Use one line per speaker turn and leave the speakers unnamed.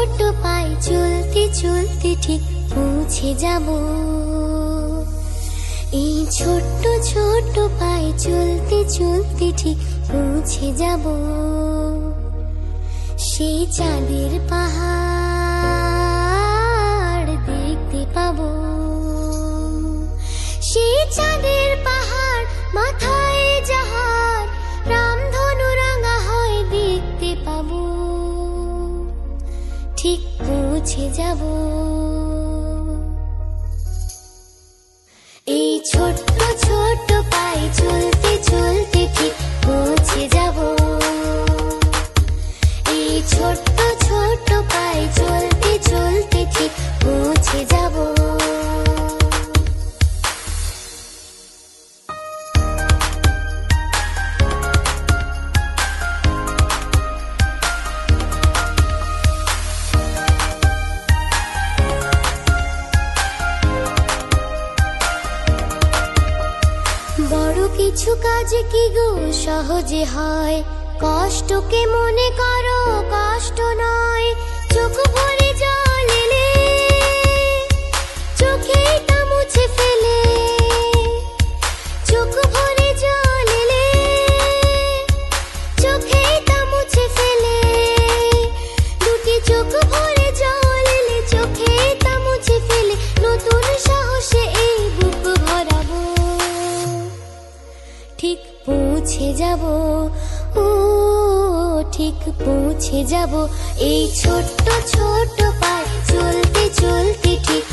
ছোট পায়ে চলতে চলতে ঠিক পৌঁছে যাব। এই ছোট্ট ছোট্ট পায়ে চলতে চলতে ঠিক পৌঁছে যাব। সেই চাঁদের পাহাড় দেখতে পাবো। সেই চাঁদের পাহাড় মাথায় যাহার রামধনু রাঙা হয় দেখতে পাবো। ঠিক পৌঁছে যাব। এই ছোট্ট ছোট্ট পায়ে চলতে চলতে ঠিক পৌঁছে যাব। এই ছোট্ট ছোট্ট পায়ে চলতে চলতে ঠিক পৌঁছে যাব। বড় কিছু কাজ কি গো সহজে হয়, কষ্টকে মনে করো কষ্ট নয়। চোখ ভরে জল এলে চোখেই তা মুছে ফেলে। চোখ ভরে জল এলে চোখেই তা মুছে ফেলে। দুটি চোখ ভরে জল এলে চোখেই তা মুছে ফেলে। নতুন সাহসে এই বুক ভরাবো। ঠিক পৌঁছে যাব, ও ঠিক পৌঁছে যাব। এই ছোট্ট ছোট্ট পায়ে চলতে চলতে ঠিক